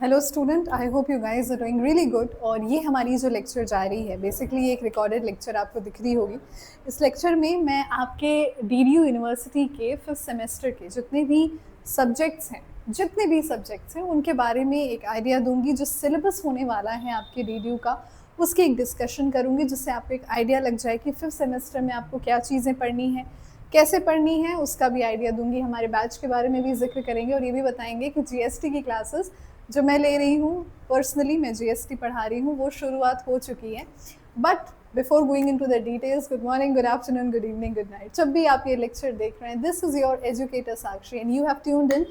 Hello student, I hope you guys are doing really good. और ये हमारी जो लेक्चर जा रही है, बेसिकली एक रिकॉर्डेड लेक्चर आपको दिख रही होगी। इस लेक्चर में मैं आपके डीडीयू यूनिवर्सिटी के फिफ्थ सेमेस्टर के जितने भी सब्जेक्ट्स हैं उनके बारे में एक आइडिया दूंगी। जो सिलेबस होने वाला है आपके डीडीयू का, उसकी एक डिस्कशन करूंगी, जिससे आपको एक आइडिया लग जाए कि फिफ्थ सेमेस्टर में आपको क्या चीज़ें पढ़नी है, कैसे पढ़नी है, उसका भी आइडिया दूंगी। हमारे बैच के बारे में भी जिक्र करेंगे और ये भी बताएंगे कि जीएसटी की क्लासेस जो मैं ले रही हूँ, पर्सनली मैं जीएसटी पढ़ा रही हूँ, वो शुरुआत हो चुकी है। But before going in to the details, good morning, good afternoon, good evening, good night, जब भी आप ये लेक्चर देख रहे हैं, this is your educator Sakshi and you have tuned in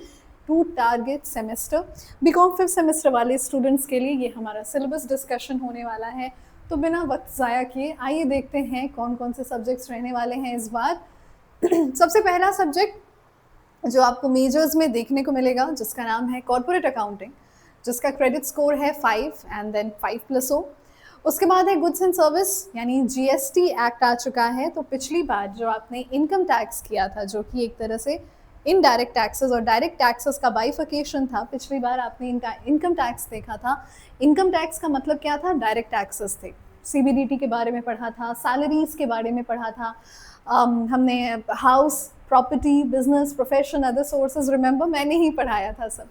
to target semester. BCom fifth semester वाले students के लिए ये हमारा सिलेबस डिस्कशन होने वाला है। तो बिना वक्त ज़ाया किए आइए देखते हैं कौन कौन से सब्जेक्ट्स रहने वाले हैं इस बार। सबसे पहला सब्जेक्ट जो आपको मेजर्स में देखने को मिलेगा, जिसका नाम है कॉर्पोरेट अकाउंटिंग, जिसका क्रेडिट स्कोर है 5 एंड देन 5+0। उसके बाद है गुड्स एंड सर्विस, यानी जीएसटी एक्ट आ चुका है। तो पिछली बार जो आपने इनकम टैक्स किया था, जो कि एक तरह से इनडायरेक्ट टैक्सेस और डायरेक्ट टैक्सेस का बाइफिकेशन था, पिछली बार आपने इनकम टैक्स देखा था। इनकम टैक्स का मतलब क्या था? डायरेक्ट टैक्सेस थे। सीबीडीटी के बारे में पढ़ा था, सैलरीज के बारे में पढ़ा था, हमने house, property, business, profession, other sources, remember मैंने ही पढ़ाया था सब।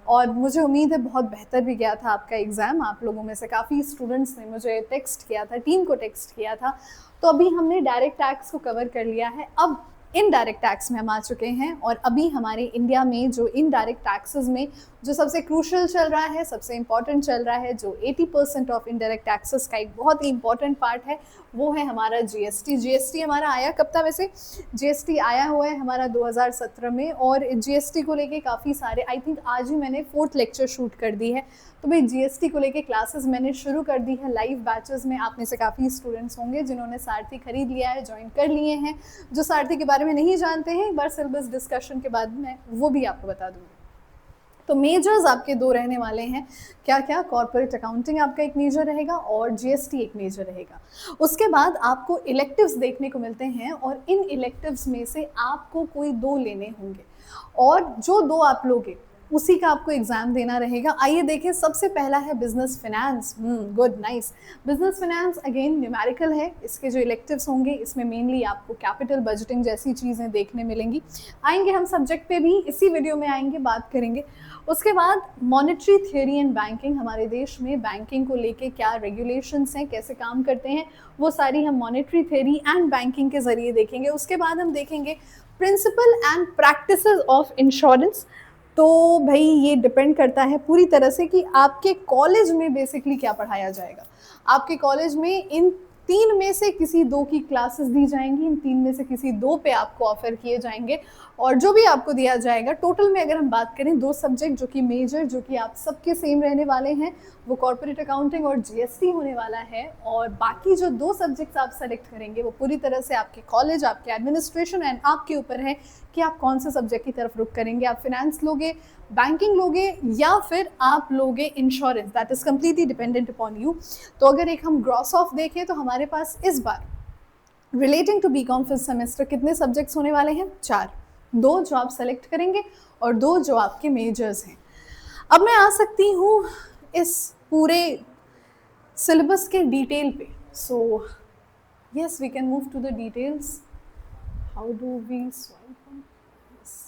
और मुझे उम्मीद है बहुत बेहतर भी गया था आपका एग्ज़ाम। आप लोगों में से काफ़ी स्टूडेंट्स ने मुझे टेक्स्ट किया था, टीम को टेक्स्ट किया था। तो अभी हमने डायरेक्ट टैक्स को कवर कर लिया है, अब इनडायरेक्ट टैक्स में हम आ चुके हैं। और अभी हमारे इंडिया में जो इनडायरेक्ट टैक्सेस में जो सबसे क्रूशल चल रहा है, सबसे इंपॉर्टेंट चल रहा है, जो 80% ऑफ इनडायरेक्ट टैक्सेस का एक बहुत ही इंपॉर्टेंट पार्ट है, वो है हमारा जीएसटी। जीएसटी हमारा आया कब था? वैसे जीएसटी आया हुआ है हमारा 2017 में, और जीएसटी को लेके काफ़ी सारे, आई थिंक आज ही मैंने 4th लेक्चर शूट कर दी है। तो भाई जीएसटी को लेके क्लासेस मैंने शुरू कर दी है लाइव बैचेस में। आप में से काफ़ी स्टूडेंट्स होंगे जिन्होंने सारथी खरीद लिया है, ज्वाइन कर लिए हैं। जो सारथी के बारे में नहीं जानते हैं, एक बार सिलेबस डिस्कशन के बाद मैं वो भी आपको बता दूँगी। तो मेजर्स आपके दो रहने वाले हैं। क्या क्या? कॉर्पोरेट अकाउंटिंग आपका एक मेजर रहेगा और जीएसटी एक मेजर रहेगा। उसके बाद आपको इलेक्टिव्स देखने को मिलते हैं, और इन इलेक्टिव्स में से आपको कोई 2 लेने होंगे, और जो 2 आप लोगे उसी का आपको एग्जाम देना रहेगा। आइए देखें, सबसे पहला है business finance. Good, nice. Business finance again numerical है। इसके जो इलेक्टिव्स होंगे, इसमें मेनली आपको कैपिटल बजटिंग जैसी चीज़ें देखने मिलेंगी। आएंगे हम सब्जेक्ट पे भी, इसी वीडियो में आएंगे, बात करेंगे। उसके बाद मॉनेटरी थियोरी एंड बैंकिंग, हमारे देश में बैंकिंग को लेके क्या रेगुलेशंस हैं, कैसे काम करते हैं, वो सारी हम मॉनेटरी थियोरी एंड बैंकिंग के जरिए देखेंगे। उसके बाद हम देखेंगे principle and practices of insurance. तो भाई ये डिपेंड करता है पूरी तरह से कि आपके कॉलेज में बेसिकली क्या पढ़ाया जाएगा। आपके कॉलेज में इन 3 में से किसी 2 की क्लासेस दी जाएंगी, इन 3 में से किसी 2 पे आपको ऑफर किए जाएंगे, और जो भी आपको दिया जाएगा, टोटल में अगर हम बात करें 2 सब्जेक्ट जो कि मेजर, जो कि आप सबके सेम रहने वाले हैं, वो कॉर्पोरेट अकाउंटिंग और जीएसटी होने वाला है। और बाकी जो 2 सब्जेक्ट्स आप सेलेक्ट करेंगे, वो पूरी तरह से आपके कॉलेज, आपके एडमिनिस्ट्रेशन एंड आपके ऊपर है कि आप कौन से सब्जेक्ट की तरफ रुख करेंगे। आप फिनेंस लोगे, बैंकिंग लोगे, या फिर आप लोगे insurance. That is completely dependent upon you. तो अगर एक हम ग्रॉस ऑफ देखें, तो हमारे पास इस बार relating to BCom fifth semester कितने सब्जेक्ट्स होने वाले हैं? 4। 2 जो आप सेलेक्ट करेंगे और 2 जो आपके मेजर्स हैं। अब मैं आ सकती हूँ इस पूरे सिलेबस के डिटेल पे। So yes, we can move to the details. How do we swipe on this?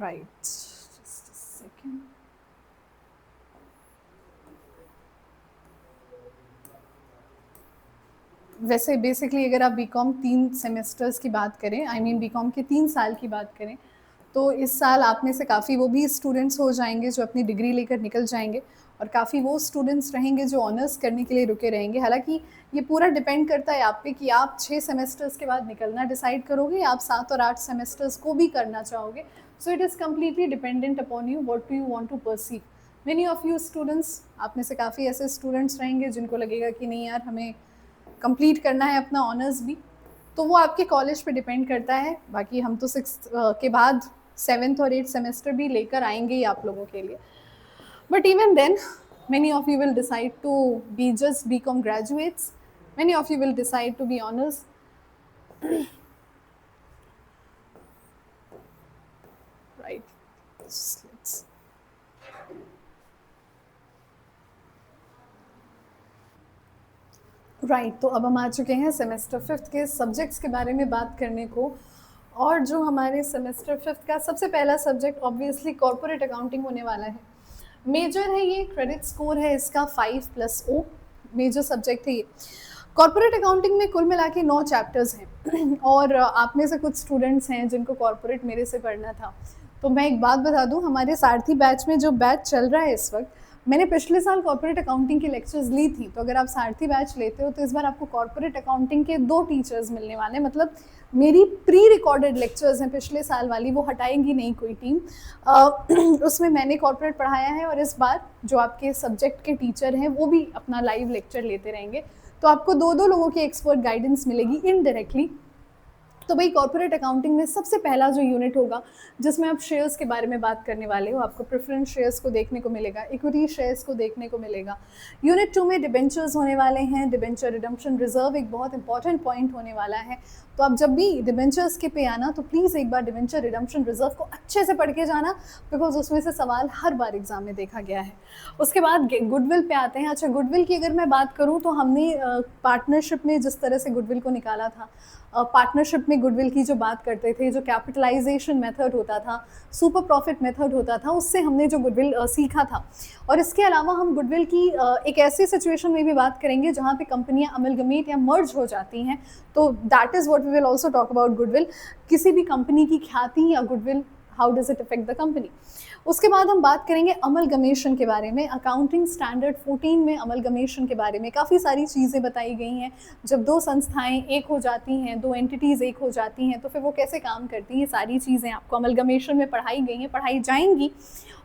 Right, just a second. वैसे बेसिकली अगर आप बीकॉम 3 सेमेस्टर्स की बात करें, आई मीन बीकॉम के 3 साल की बात करें, तो इस साल आप में से काफ़ी वो भी स्टूडेंट्स हो जाएंगे जो अपनी डिग्री लेकर निकल जाएंगे, और काफ़ी वो स्टूडेंट्स रहेंगे जो ऑनर्स करने के लिए रुके रहेंगे। हालांकि ये पूरा डिपेंड करता है आप पे कि आप 6 सेमेस्टर्स के बाद निकलना डिसाइड करोगे, या आप 7 और 8 सेमेस्टर्स को भी करना चाहोगे। So it is completely dependent upon you, what do you want to perceive. Many of you students, आप में से काफ़ी ऐसे स्टूडेंट्स रहेंगे जिनको लगेगा कि नहीं यार, हमें कंप्लीट करना है अपना ऑनर्स भी। तो वो आपके कॉलेज पे डिपेंड करता है। बाकी हम तो 6th के बाद 7th और 8th सेमेस्टर भी लेकर आएंगे ही आप लोगों के लिए। But even then, many of you will decide to be just BCom graduates, 'many of you will decide to be honors। Right, तो अब हम आ चुके हैं सेमेस्टर फिफ्थ के सब्जेक्ट्स के बारे में बात करने को। और जो हमारे सेमेस्टर फिफ्थ का सबसे पहला सब्जेक्ट ऑब्वियसली कॉर्पोरेट अकाउंटिंग होने वाला है। मेजर है ये, क्रेडिट स्कोर है इसका 5+O, मेजर सब्जेक्ट है ये। कॉर्पोरेट अकाउंटिंग में कुल मिला के 9 चैप्टर्स हैं और आप में से कुछ स्टूडेंट्स हैं जिनको कॉर्पोरेट मेरे से पढ़ना था। तो मैं एक बात बता दूं, हमारे सारथी बैच में जो बैच चल रहा है इस वक्त, मैंने पिछले साल कॉर्पोरेट अकाउंटिंग की लेक्चर्स ली थी। तो अगर आप सारथी बैच लेते हो तो इस बार आपको कॉर्पोरेट अकाउंटिंग के 2 टीचर्स मिलने वाले हैं। मतलब मेरी प्री रिकॉर्डेड लेक्चर्स हैं पिछले साल वाली, वो हटाएंगी नहीं कोई टीम। उसमें मैंने कॉर्पोरेट पढ़ाया है और इस बार जो आपके सब्जेक्ट के टीचर हैं वो भी अपना लाइव लेक्चर लेते रहेंगे। तो आपको 2 लोगों की एक्सपर्ट गाइडेंस मिलेगी इनडायरेक्टली। तो भाई कॉर्पोरेट अकाउंटिंग में सबसे पहला जो यूनिट होगा जिसमें आप शेयर्स के बारे में बात करने वाले हो, आपको प्रेफरेंस शेयर्स को देखने को मिलेगा, इक्विटी शेयर्स को देखने को मिलेगा। यूनिट 2 में डिबेंचर्स होने वाले हैं, डिबेंचर रिडम्पशन रिजर्व एक बहुत इंपॉर्टेंट पॉइंट होने वाला है। तो आप जब भी डिबेंचर्स के पे आना तो प्लीज़ एक बार डिबेंचर रिडम्पशन रिजर्व को अच्छे से पढ़ के जाना, बिकॉज उसमें से सवाल हर बार एग्जाम में देखा गया है। उसके बाद गुडविल पे आते हैं। अच्छा, गुडविल की अगर मैं बात करूँ तो हमने पार्टनरशिप में जिस तरह से गुडविल को निकाला था, पार्टनरशिप में गुडविल की जो बात करते थे, जो कैपिटलाइजेशन मेथड होता था, सुपर प्रॉफिट मेथड होता था, उससे हमने जो गुडविल सीखा था। और इसके अलावा हम गुडविल की एक ऐसी सिचुएशन में भी बात करेंगे जहाँ पे कंपनियां अमलगमेट या मर्ज हो जाती हैं। तो that is what we will also talk about goodwill. किसी भी कंपनी की ख्याति या goodwill, how does it affect the company. उसके बाद हम बात करेंगे अमलगमेशन के बारे में। अकाउंटिंग स्टैंडर्ड 14 में अमलगमेशन के बारे में काफ़ी सारी चीज़ें बताई गई हैं। जब 2 संस्थाएं एक हो जाती हैं, 2 एंटिटीज़ एक हो जाती हैं, तो फिर वो कैसे काम करती हैं, सारी चीज़ें आपको अमलगमेशन में पढ़ाई गई हैं, पढ़ाई जाएंगी।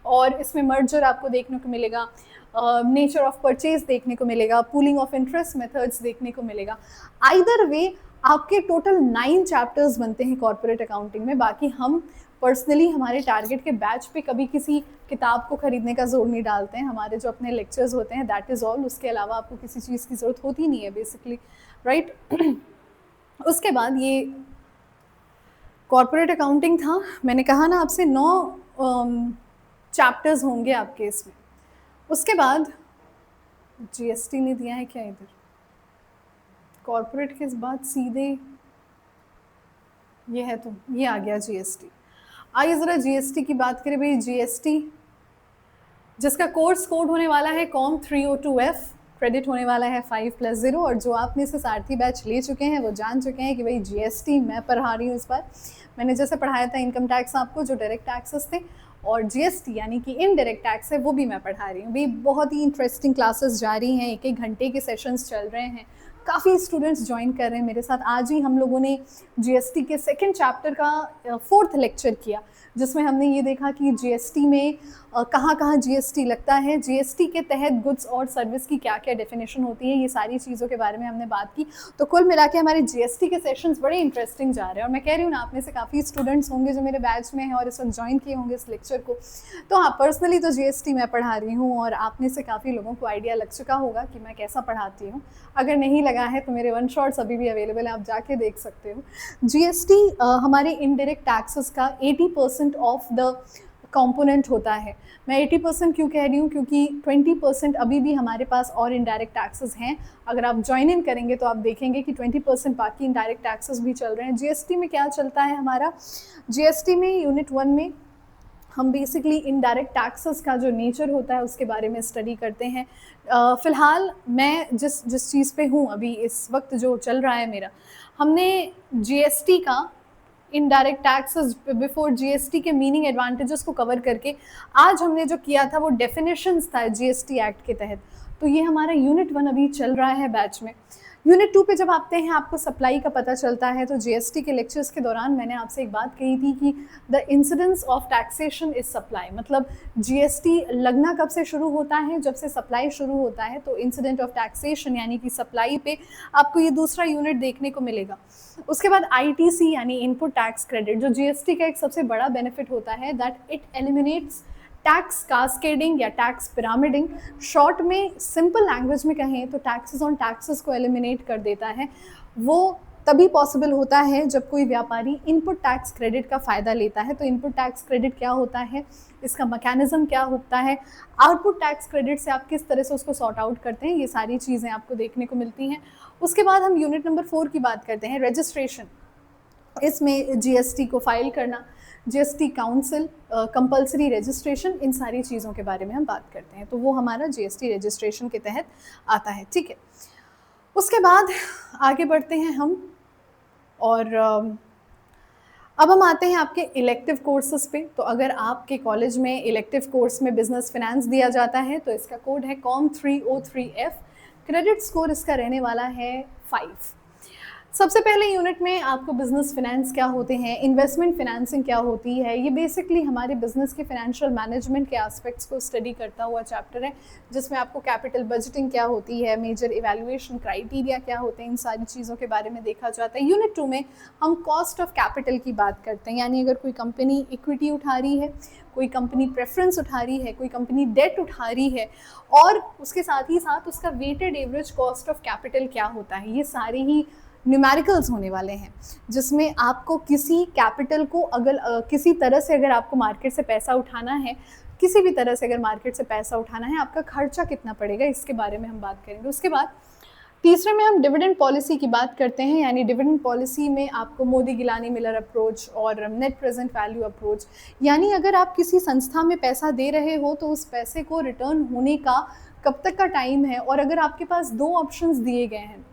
और इसमें मर्जर आपको देखने को मिलेगा, नेचर ऑफ परचेज देखने को मिलेगा, पूलिंग ऑफ इंटरेस्ट मेथड्स देखने को मिलेगा। आइदर वे आपके टोटल 9 चैप्टर्स बनते हैं कॉर्पोरेट अकाउंटिंग में। बाकी हम पर्सनली हमारे टारगेट के बैच पे कभी किसी किताब को खरीदने का जोर नहीं डालते हैं। हमारे जो अपने लेक्चर्स होते हैं दैट इज़ ऑल, उसके अलावा आपको किसी चीज़ की ज़रूरत होती नहीं है बेसिकली, राइट। उसके बाद ये कॉर्पोरेट अकाउंटिंग था। मैंने कहा ना आपसे 9 चैप्टर्स होंगे आपके इसमें। उसके बाद जीएसटी ने दिया है क्या इधर, कॉर्पोरेट के बाद सीधे ये है, तो ये आ गया जीएसटी। आइए ज़रा जीएसटी की बात करें। भाई जीएसटी जिसका कोर्स कोड होने वाला है कॉम 302F, क्रेडिट होने वाला है 5+0। और जो आप में से सारथी बैच ले चुके हैं वो जान चुके हैं कि भाई जीएसटी मैं पढ़ा रही हूँ इस बार। मैंने जैसे पढ़ाया था इनकम टैक्स आपको, जो डायरेक्ट टैक्सेस थे, और जीएसटी यानी कि इनडायरेक्ट टैक्स है, वो भी मैं पढ़ा रही हूँ। भाई बहुत ही इंटरेस्टिंग क्लासेस जारी हैं, 1-1 घंटे के सेशंस चल रहे हैं। काफ़ी स्टूडेंट्स ज्वाइन कर रहे हैं मेरे साथ। आज ही हम लोगों ने जीएसटी के 2nd चैप्टर का 4th लेक्चर किया, जिसमें हमने ये देखा कि जीएसटी में कहाँ कहाँ जीएसटी लगता है, जीएसटी के तहत गुड्स और सर्विस की क्या क्या डेफिनेशन होती है, ये सारी चीज़ों के बारे में हमने बात की। तो कुल मिला के हमारे जीएसटी के सेशंस बड़े इंटरेस्टिंग जा रहे हैं। और मैं कह रही हूँ ना, आप में से काफ़ी स्टूडेंट्स होंगे जो मेरे बैच में हैं और इस वक्त ज्वाइन किए होंगे इस लेक्चर को। तो हाँ, पर्सनली तो जीएसटी मैं पढ़ा रही हूँ और आप में से काफ़ी लोगों को आइडिया लग चुका होगा कि मैं कैसा पढ़ाती हूँ। अगर नहीं लगा है तो मेरे 1 शॉट्स अभी भी अवेलेबल है, आप जाके देख सकते हो। जीएसटी हमारे इनडायरेक्ट टैक्सेस का 80% ऑफ द कंपोनेंट होता है। मैं 80% क्यों कह रही हूँ, क्योंकि 20% अभी भी हमारे पास और इनडायरेक्ट टैक्सेस हैं। अगर आप ज्वाइन इन करेंगे तो आप देखेंगे कि 20% बाकी इनडायरेक्ट टैक्सेस भी चल रहे हैं। जीएसटी में क्या चलता है हमारा, जीएसटी में यूनिट 1 में हम बेसिकली इनडायरेक्ट टैक्सेस का जो नेचर होता है उसके बारे में स्टडी करते हैं। फ़िलहाल मैं जिस चीज़ पे हूँ अभी इस वक्त जो चल रहा है मेरा, हमने जीएसटी का इनडायरेक्ट टैक्सेस बिफोर जीएसटी के मीनिंग एडवांटेजेस को कवर करके आज हमने जो किया था वो डेफिनेशंस था जीएसटी एक्ट के तहत। तो ये हमारा यूनिट 1 अभी चल रहा है बैच में। यूनिट 2 पे जब आते हैं आपको सप्लाई का पता चलता है। तो जीएसटी के लेक्चर्स के दौरान मैंने आपसे एक बात कही थी कि the incidence of taxation is supply, मतलब जीएसटी लगना कब से शुरू होता है, जब से सप्लाई शुरू होता है। तो इंसिडेंट ऑफ टैक्सेशन यानी कि सप्लाई पे आपको ये दूसरा यूनिट देखने को मिलेगा। उसके बाद आईटीसी यानी इनपुट टैक्स क्रेडिट, जो जीएसटी का एक सबसे बड़ा बेनिफिट होता है, that it eliminates tax cascading या टैक्स पिरामिडिंग। शॉर्ट में सिंपल लैंग्वेज में कहें तो टैक्सेस ऑन टैक्सेस को एलिमिनेट कर देता है। वो तभी पॉसिबल होता है जब कोई व्यापारी इनपुट टैक्स क्रेडिट का फ़ायदा लेता है। तो इनपुट टैक्स क्रेडिट क्या होता है, इसका मैकेनिज्म क्या होता है, आउटपुट टैक्स क्रेडिट से आप किस तरह से उसको सॉर्ट आउट करते हैं, ये सारी चीज़ें आपको देखने को मिलती हैं। उसके बाद हम यूनिट नंबर 4 की बात करते हैं, रजिस्ट्रेशन। इसमें जीएसटी को फाइल करना, जीएसटी काउंसिल, कंपल्सरी रजिस्ट्रेशन, इन सारी चीज़ों के बारे में हम बात करते हैं। तो वो हमारा जीएसटी रजिस्ट्रेशन के तहत आता है, ठीक है। उसके बाद आगे बढ़ते हैं हम, और अब हम आते हैं आपके इलेक्टिव कोर्सेज पे। तो अगर आपके कॉलेज में इलेक्टिव कोर्स में बिजनेस फिनेंस दिया जाता है तो इसका कोड है COM303F। क्रेडिट स्कोर इसका रहने वाला है 5। सबसे पहले यूनिट में आपको बिजनेस फिनेंस क्या होते हैं, इन्वेस्टमेंट फिनेंसिंग क्या होती है, ये बेसिकली हमारे बिजनेस के फाइनेंशियल मैनेजमेंट के एस्पेक्ट्स को स्टडी करता हुआ चैप्टर है, जिसमें आपको कैपिटल बजटिंग क्या होती है, मेजर इवैल्यूएशन क्राइटेरिया क्या होते हैं, इन सारी चीज़ों के बारे में देखा जाता है। यूनिट 2 में हम कॉस्ट ऑफ कैपिटल की बात करते हैं, यानी अगर कोई कंपनी इक्विटी उठा रही है, कोई कंपनी प्रेफरेंस उठा रही है, कोई कंपनी डेट उठा रही है, और उसके साथ ही साथ उसका weighted average cost of capital क्या होता है, ये सारे ही न्यूमेरिकल्स होने वाले हैं, जिसमें आपको किसी कैपिटल को अगर किसी तरह से अगर आपको मार्केट से पैसा उठाना है, किसी भी तरह से अगर मार्केट से पैसा उठाना है, आपका खर्चा कितना पड़ेगा, इसके बारे में हम बात करेंगे। उसके बाद तीसरे में हम डिविडेंड पॉलिसी की बात करते हैं, यानी डिविडेंड पॉलिसी में आपको मोदी गिलानी मिलर अप्रोच और नेट प्रेजेंट वैल्यू अप्रोच, यानी अगर आप किसी संस्था में पैसा दे रहे हो तो उस पैसे को रिटर्न होने का कब तक का टाइम है, और अगर आपके पास 2 ऑप्शंस दिए गए हैं,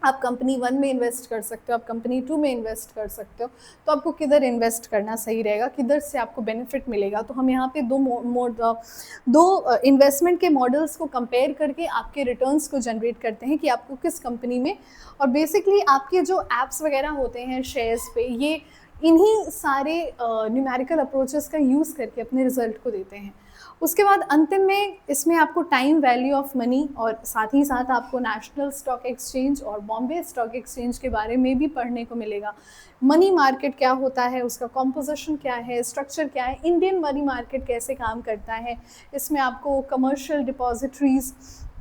आप कंपनी 1 में इन्वेस्ट कर सकते हो, आप कंपनी 2 में इन्वेस्ट कर सकते हो, तो आपको किधर इन्वेस्ट करना सही रहेगा, किधर से आपको बेनिफिट मिलेगा। तो हम यहाँ पे दो इन्वेस्टमेंट के मॉडल्स को कंपेयर करके आपके रिटर्न्स को जनरेट करते हैं कि आपको किस कंपनी में, और बेसिकली आपके जो एप्स वगैरह होते हैं शेयर्स पे, ये इन्हीं सारे न्यूमेरिकल अप्रोचेस का यूज़ करके अपने रिजल्ट को देते हैं। उसके बाद अंतिम में इसमें आपको टाइम वैल्यू ऑफ मनी और साथ ही साथ आपको नेशनल स्टॉक एक्सचेंज और बॉम्बे स्टॉक एक्सचेंज के बारे में भी पढ़ने को मिलेगा। मनी मार्केट क्या होता है, उसका कॉम्पोजिशन क्या है, स्ट्रक्चर क्या है, इंडियन मनी मार्केट कैसे काम करता है, इसमें आपको commercial depositories,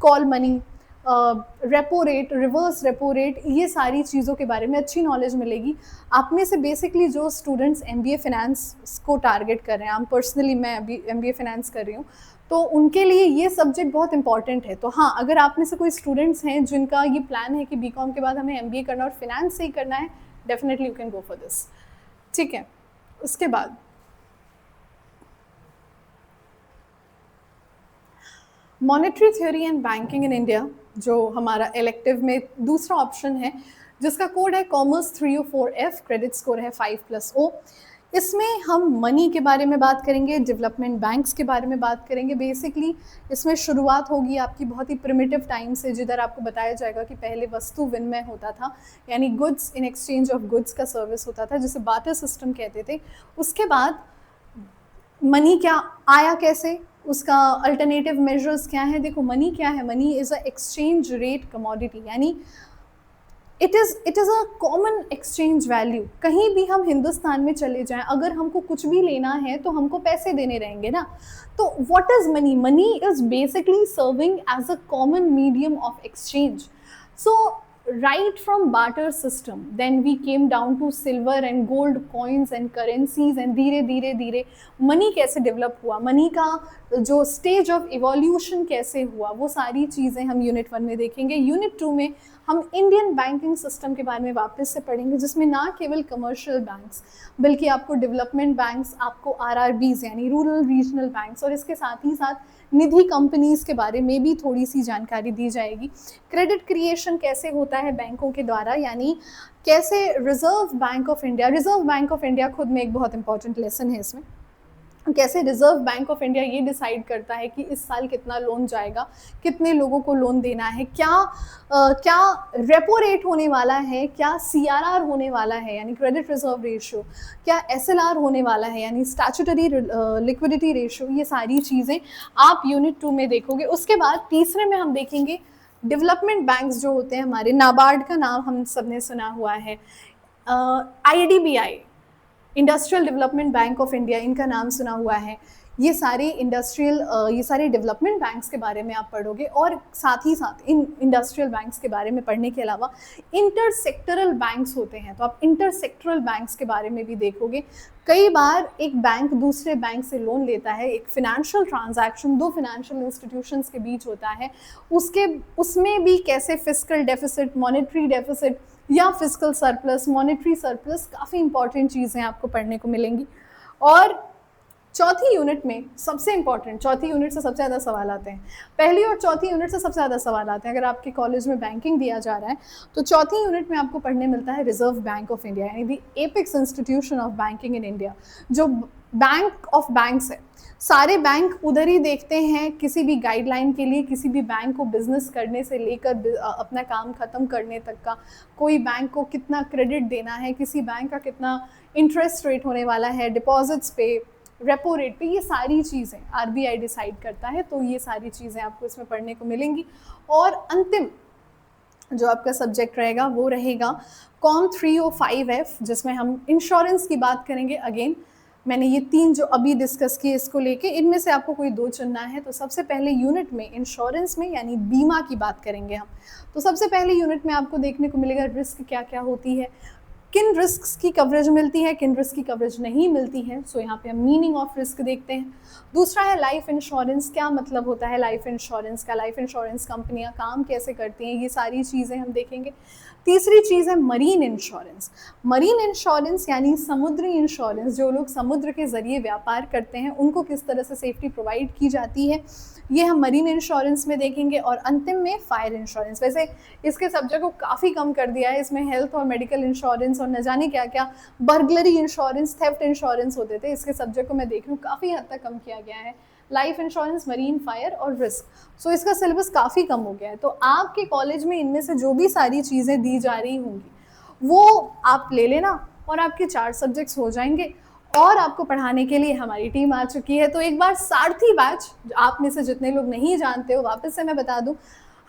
call money, repo rate, reverse repo rate, ये सारी चीज़ों के बारे में अच्छी नॉलेज मिलेगी। आप में से बेसिकली जो स्टूडेंट्स MBA फिनेंस को टारगेट कर रहे हैं, पर्सनली मैं अभी MBA फिनेंस कर रही हूँ, तो उनके लिए ये सब्जेक्ट बहुत इंपॉर्टेंट है। तो हाँ, अगर आप में से कोई स्टूडेंट्स हैं जिनका ये प्लान है कि BCom के बाद हमें MBA करना और फिनेंस से ही करना है, definitely you can go for this, ठीक है। उसके बाद monetary theory and banking in India, जो हमारा इलेक्टिव में दूसरा ऑप्शन है, जिसका कोड है COMERCE304F, क्रेडिट स्कोर है 5+O। इसमें हम मनी के बारे में बात करेंगे, डेवलपमेंट बैंक्स के बारे में बात करेंगे। बेसिकली इसमें शुरुआत होगी आपकी बहुत ही प्रिमिटिव टाइम से, जिधर आपको बताया जाएगा कि पहले वस्तु विनिमय होता था, यानी goods in exchange of goods का सर्विस होता था, जिसे बार्टर सिस्टम कहते थे। उसके बाद मनी क्या आया, कैसे, उसका अल्टरनेटिव मेजर्स क्या है। देखो मनी क्या है, money is a exchange rate commodity, यानी it is a common exchange value. कहीं भी हम हिंदुस्तान में चले जाएं, अगर हमको कुछ भी लेना है तो हमको पैसे देने रहेंगे ना। तो what is money, money is basically serving as a common medium of exchange. So right from barter system, then we came down to silver and gold coins and currencies, and धीरे धीरे धीरे मनी कैसे develop हुआ, money का जो stage of evolution कैसे हुआ, वो सारी चीज़ें हम यूनिट 1 में देखेंगे। यूनिट 2 में हम इंडियन बैंकिंग सिस्टम के बारे में वापस से पढ़ेंगे, जिसमें ना केवल कमर्शियल बैंक्स बल्कि आपको डेवलपमेंट बैंक्स, आपको RRBs यानी रूरल रीजनल बैंक्स, और इसके साथ ही साथ निधि कंपनीज़ के बारे में भी थोड़ी सी जानकारी दी जाएगी। क्रेडिट क्रिएशन कैसे होता है बैंकों के द्वारा, यानी कैसे रिजर्व बैंक ऑफ इंडिया खुद में एक बहुत इंपॉर्टेंट लेसन है इसमें, कैसे रिजर्व बैंक ऑफ इंडिया ये डिसाइड करता है कि इस साल कितना लोन जाएगा, कितने लोगों को लोन देना है, क्या रेपो रेट होने वाला है, क्या CRR होने वाला है यानी क्रेडिट रिजर्व रेशियो, क्या SLR होने वाला है यानी स्टैट्यूटरी लिक्विडिटी रेशियो, ये सारी चीज़ें आप यूनिट 2 में देखोगे। उसके बाद तीसरे में हम देखेंगे डेवलपमेंट बैंक्स जो होते हैं हमारे, नाबार्ड का नाम हम सब ने सुना हुआ है, IDBI industrial development bank of India, इनका नाम सुना हुआ है, ये सारे इंडस्ट्रियल ये सारे डेवलपमेंट बैंक्स के बारे में आप पढ़ोगे, और साथ ही साथ इन इंडस्ट्रियल बैंक्स के बारे में पढ़ने के अलावा इंटरसेक्टरल बैंक्स होते हैं, तो आप इंटरसेक्टरल बैंक्स के बारे में भी देखोगे। कई बार एक बैंक दूसरे बैंक से लोन लेता है, एक फिनेंशियल ट्रांजैक्शन दो फिनेंशियल इंस्टीट्यूशंस के बीच होता है, उसमें भी कैसे फिस्कल डेफिसिट, मॉनेटरी डेफिसिट या फिस्कल सरप्लस, मॉनेटरी सरप्लस, काफ़ी इंपॉर्टेंट चीज़ें आपको पढ़ने को मिलेंगी। और चौथी यूनिट में सबसे इंपॉर्टेंट, चौथी यूनिट से सबसे ज़्यादा सवाल आते हैं, पहली और चौथी यूनिट से सबसे ज़्यादा सवाल आते हैं। अगर आपके कॉलेज में बैंकिंग दिया जा रहा है तो चौथी यूनिट में आपको पढ़ने मिलता है रिजर्व बैंक ऑफ इंडिया, यानी the apex institution of banking in India, जो बैंक ऑफ बैंक्स है। सारे बैंक उधर ही देखते हैं किसी भी गाइडलाइन के लिए, किसी भी बैंक को बिजनेस करने से लेकर अपना काम ख़त्म करने तक का, कोई बैंक को कितना क्रेडिट देना है, किसी बैंक का कितना इंटरेस्ट रेट होने वाला है डिपॉजिट्स पे, रेपो रेट पे, ये सारी चीज़ें आरबीआई डिसाइड करता है। तो ये सारी चीज़ें आपको इसमें पढ़ने को मिलेंगी। और अंतिम जो आपका सब्जेक्ट रहेगा वो रहेगा कॉम 305F, जिसमें हम इंश्योरेंस की बात करेंगे। अगेन मैंने ये तीन जो अभी डिस्कस किए इसको लेके, इनमें से आपको कोई दो चुनना है। तो सबसे पहले यूनिट में इंश्योरेंस में यानी बीमा की बात करेंगे हम। तो सबसे पहले यूनिट में आपको देखने को मिलेगा रिस्क क्या क्या होती है, किन रिस्क्स की कवरेज मिलती है, किन रिस्क की कवरेज नहीं मिलती है। सो यहाँ पे हम मीनिंग ऑफ रिस्क देखते हैं। दूसरा है लाइफ इंश्योरेंस, क्या मतलब होता है लाइफ इंश्योरेंस का, लाइफ इंश्योरेंस कंपनियाँ काम कैसे करती हैं, ये सारी चीज़ें हम देखेंगे। तीसरी चीज़ है मरीन इंश्योरेंस। मरीन इंश्योरेंस यानी समुद्री इंश्योरेंस, जो लोग समुद्र के ज़रिए व्यापार करते हैं उनको किस तरह से सेफ्टी प्रोवाइड की जाती है, ये हम मरीन इंश्योरेंस में देखेंगे। और अंतिम में फायर इंश्योरेंस। वैसे इसके सब्जेक्ट को काफ़ी कम कर दिया है, इसमें हेल्थ और मेडिकल इंश्योरेंस और न जाने क्या क्या, बर्गलरी इंश्योरेंस, थेफ्ट इंश्योरेंस होते थे। इसके सब्जेक्ट को मैं देख रही हूँ काफ़ी हद तक कम किया गया है, लाइफ इंश्योरेंस, मरीन, फायर और रिस्क। सो इसका सिलेबस काफ़ी कम हो गया है। तो आपके कॉलेज में इनमें से जो भी सारी चीज़ें दी जा रही होंगी वो आप ले लेना और आपके 4 सब्जेक्ट्स हो जाएंगे। और आपको पढ़ाने के लिए हमारी टीम आ चुकी है। तो एक बार सारथी बैच, आप में से जितने लोग नहीं जानते हो, वापस से मैं बता दूं,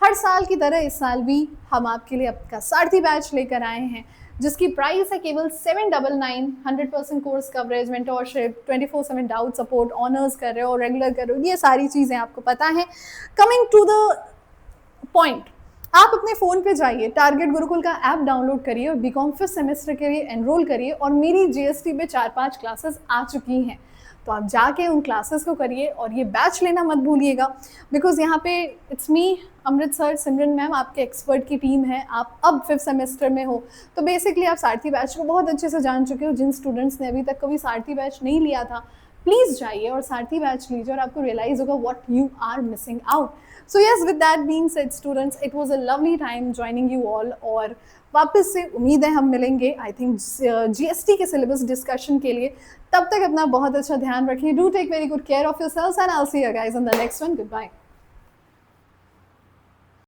हर साल की तरह इस साल भी हम आपके लिए आपका सारथी बैच लेकर आए हैं, जिसकी प्राइस है केवल 799। 100% course coverage, mentorship, 24/7 doubt support, honours कर रहे हो और रेगुलर कर रहे हो, ये सारी चीज़ें आपको पता है। कमिंग टू द पॉइंट, आप अपने फ़ोन पे जाइए, टारगेट गुरुकुल का ऐप डाउनलोड करिए और बीकॉम 5th सेमेस्टर के लिए एनरोल करिए। और मेरी जीएसटी पे 4-5 क्लासेस आ चुकी हैं, तो आप जाके उन क्लासेस को करिए और ये बैच लेना मत भूलिएगा। बिकॉज यहाँ पे it's me Amrit sir, Simran ma'am, आपके एक्सपर्ट की टीम है। आप अब 5th सेमेस्टर में हो, तो बेसिकली आप सारथी बैच को बहुत अच्छे से जान चुके हो। जिन स्टूडेंट्स ने अभी तक कभी सारथी बैच नहीं लिया था, प्लीज़ जाइए और सारथी बैच लीजिए और आपको रियलाइज होगा what you are missing out. So yes, with that being said students, it was a lovely time joining you all. और वापस से उम्मीद है हम मिलेंगे आई थिंक जीएसटी के सिलेबस डिस्कशन के लिए। तब तक अपना बहुत अच्छा ध्यान रखिए। Do take very good care of yourselves and I will see you guys in the next one. Good bye.